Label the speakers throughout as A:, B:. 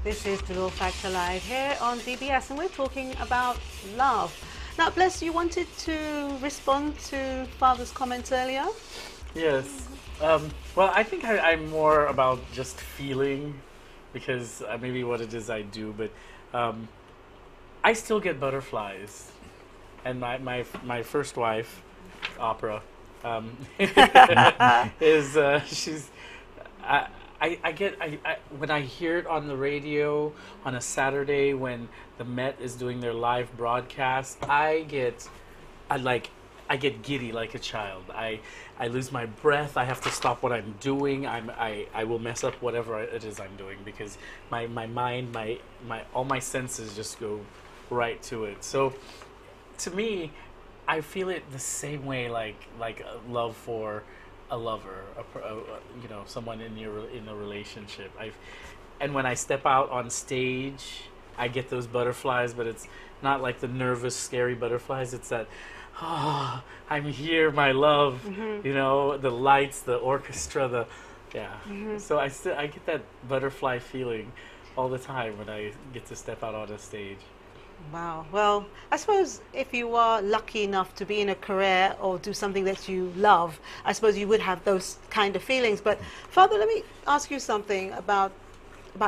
A: This is Dolor Factor Live here on DBS, and we're talking about love. Now, Blaise, you wanted to respond to Father's comments earlier?
B: Yes. Well, I think I'm more about just feeling, because maybe what it is I do, but I still get butterflies. And my first wife, Opera, is she's I get when I hear it on the radio on a Saturday when the Met is doing their live broadcast, I get giddy like a child. I lose my breath. I have to stop what I'm doing. I will mess up whatever it is I'm doing, because my mind, all my senses just go right to it. So to me, I feel it the same way, like a love for a lover, someone in a relationship. And when I step out on stage, I get those butterflies, but it's not like the nervous, scary butterflies. It's that, I'm here, my love. Mm-hmm. The lights, the orchestra, Mm-hmm. So I get that butterfly feeling all the time when I get to step out on a stage.
A: Wow. Well, I suppose if you are lucky enough to be in a career or do something that you love, I suppose you would have those kind of feelings. But Father, let me ask you something about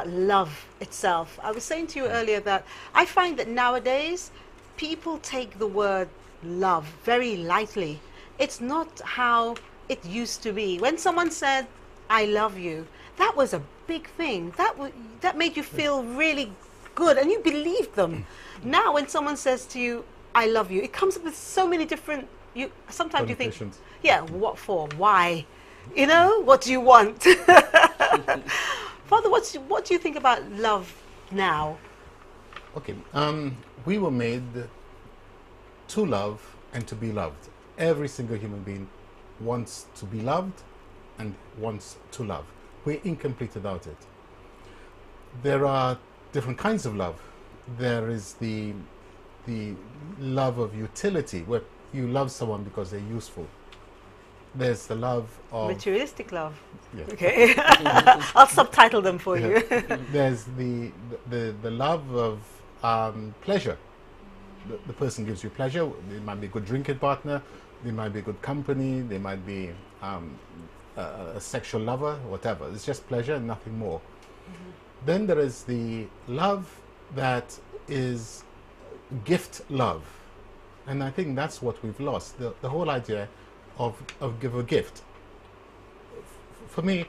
A: love itself. I was saying to you earlier that I find that nowadays people take the word love very lightly. It's not how it used to be. When someone said, "I love you," that was a big thing. That made you feel really good, and you believed them. Now, when someone says to you, "I love you," it comes up with so many different. Sometimes you think, "Yeah, what for? Why? What do you want?" Father, what do you think about love now?
C: Okay, we were made to love and to be loved. Every single human being wants to be loved and wants to love. We're incomplete without it. There are different kinds of love. There is the love of utility, where you love someone because they're useful. There's the love of
A: materialistic love.
C: Yeah.
A: Okay, I'll subtitle them for you.
C: There's the love of pleasure. The person gives you pleasure. They might be a good drinking partner. They might be good company. They might be a sexual lover, whatever. It's just pleasure and nothing more. Mm-hmm. Then there is the love that is gift love, and I think that's what we've lost. The whole idea of give a gift. For me,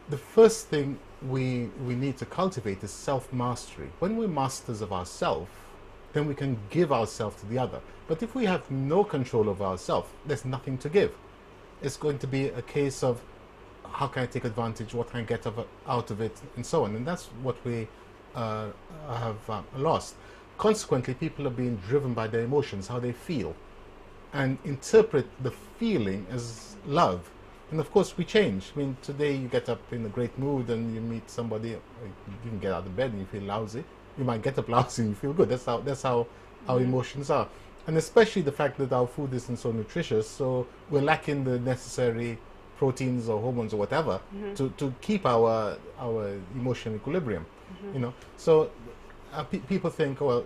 C: the first thing we need to cultivate is self-mastery. When we're masters of ourselves, then we can give ourselves to the other. But if we have no control of ourselves, there's nothing to give. It's going to be a case of how can I take advantage, what can I get out of it, and so on. And that's what we have lost. Consequently, people are being driven by their emotions, how they feel, and interpret the feeling as love. And of course, we change. I mean, today you get up in a great mood and you meet somebody, you can get out of bed and you feel lousy. You might get up lousy and you feel good. That's how our emotions are. And especially the fact that our food isn't so nutritious, so we're lacking the necessary proteins or hormones or whatever to keep our emotional equilibrium. So people think, well,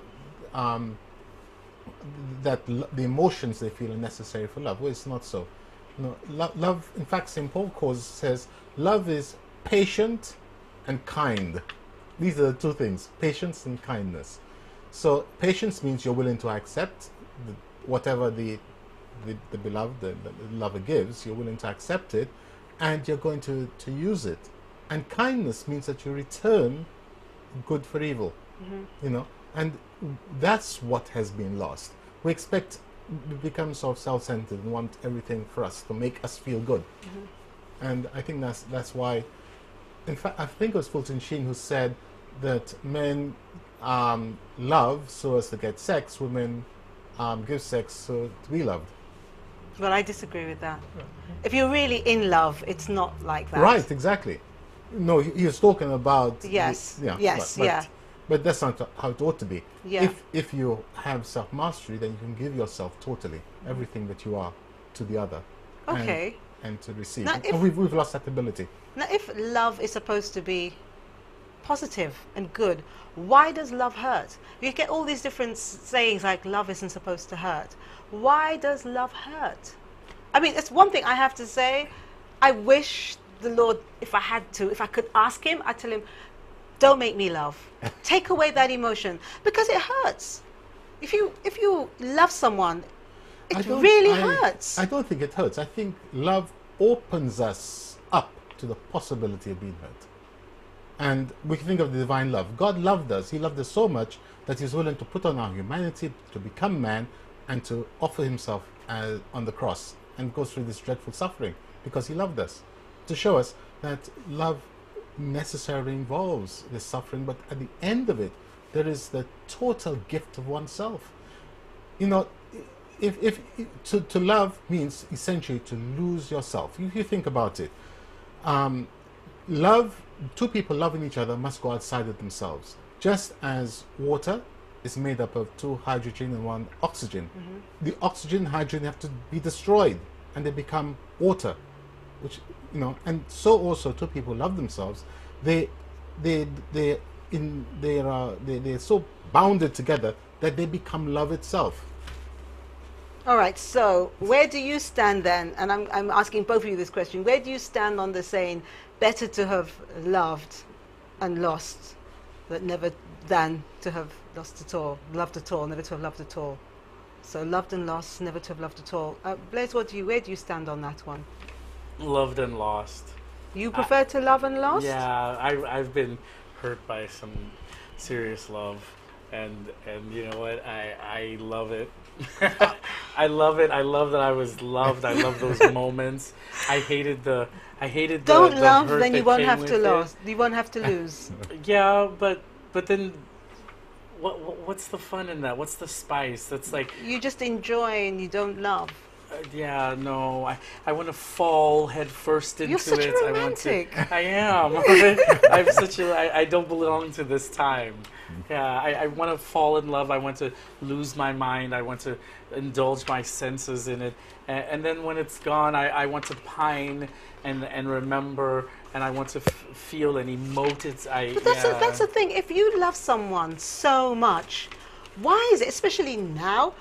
C: that the emotions they feel are necessary for love. Well, it's not so. Love, in fact, St. Paul says love is patient and kind. These are the two things: patience and kindness. So patience means you're willing to accept whatever the beloved, the lover gives. You're willing to accept it, and you're going to use it. And kindness means that you return good for evil. And that's what has been lost. We become sort of self-centered and want everything for us to make us feel good. And I think that's why, in fact, I think it was Fulton Sheen who said that men love so as to get sex, women give sex so to be loved.
A: Well, I disagree with that. If you're really in love, it's not like that.
C: Right, exactly. No, he was talking about...
A: Yes,
C: But that's not how it ought to be.
A: Yeah.
C: If you have self-mastery, then you can give yourself totally, everything that you are, to the other.
A: Okay.
C: And to receive.
A: Now,
C: and we've lost that ability.
A: Now, if love is supposed to be positive and good, why does love hurt? You get all these different sayings like love isn't supposed to hurt. Why does love hurt? I mean, it's one thing I have to say. I wish the Lord, if I could ask him, I'd tell him, don't make me love. Take away that emotion, because it hurts. If you love someone, it really hurts.
C: I don't think it hurts. I think love opens us up to the possibility of being hurt. And we can think of the divine love. God loved us. He loved us so much that he's willing to put on our humanity, to become man, and to offer himself on the cross and go through this dreadful suffering because he loved us, to show us that love necessarily involves this suffering, but at the end of it, there is the total gift of oneself. You know, if to love means essentially to lose yourself. If you think about it, love, two people loving each other must go outside of themselves. Just as water is made up of two hydrogen and one oxygen. The oxygen and hydrogen have to be destroyed and they become water, which, you know, and so also two people love themselves. They're so bounded together that they become love itself.
A: All right, so where do you stand then? And I'm asking both of you this question. Where do you stand on the saying, better to have loved and lost than to have lost at all, loved at all, never to have loved at all? So loved and lost, never to have loved at all. Blaise, where do you stand on that one?
B: Loved and lost.
A: You prefer to love and lost?
B: Yeah, I've been hurt by some serious love, and you know what? I love it. I love it. I love that I was loved. I love those moments. I hated the
A: Don't love,
B: hurt
A: then you
B: that
A: won't
B: came
A: have to
B: with it.
A: lose. You won't have to lose.
B: Yeah, but then what's the fun in that? What's the spice? That's like,
A: You just enjoy and you don't love.
B: yeah, no, I want to fall head first into
A: You're such
B: it.
A: a romantic.
B: I am. I don't belong to this time. Yeah, I want to fall in love. I want to lose my mind. I want to indulge my senses in it. And then when it's gone, I want to pine and remember, and I want to feel and emote it.
A: But that's the thing. If you love someone so much, why is it, especially now?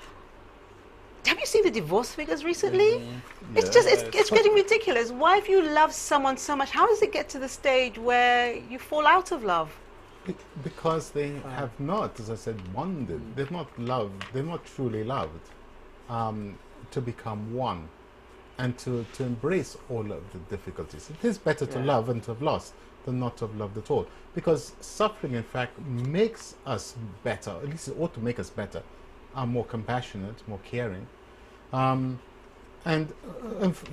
A: Have you seen the divorce figures recently? It's just, it's getting ridiculous. Why, if you love someone so much, how does it get to the stage where you fall out of love?
C: Because they have not, as I said, bonded. They've not loved. They're not truly loved. To become one, and to embrace all of the difficulties. It is better to love and to have lost than not to have loved at all. Because suffering, in fact, makes us better. At least it ought to make us better. More compassionate, more caring. And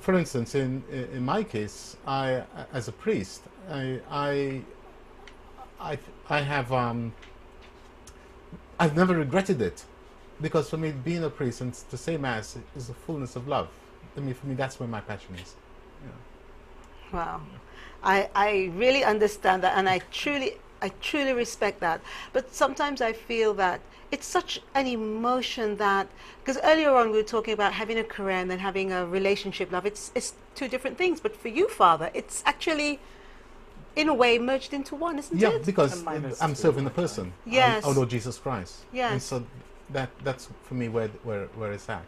C: for instance, in my case, I, as a priest, I have I've never regretted it, because for me, being a priest and to say mass is the fullness of love. I mean, for me, that's where my passion is. Yeah.
A: Wow. I really understand that, and I truly respect that. But sometimes I feel that it's such an emotion that, because earlier on we were talking about having a career and then having a relationship love. It's two different things. But for you, Father, it's actually, in a way, merged into one, isn't it?
C: Yeah, because I'm serving the person.
A: Yes.
C: Our Lord Jesus Christ.
A: Yes.
C: And so that's for me where it's at.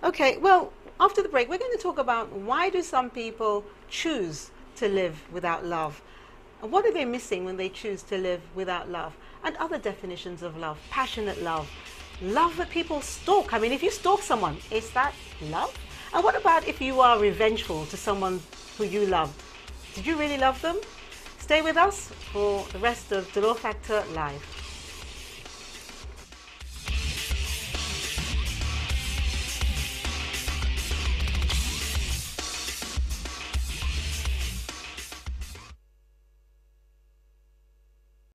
A: Okay, well, after the break, we're going to talk about why do some people choose to live without love? And what are they missing when they choose to live without love? And other definitions of love, passionate love, love that people stalk. I mean, if you stalk someone, is that love? And what about if you are revengeful to someone who you love? Did you really love them? Stay with us for the rest of Dolor Factor Live.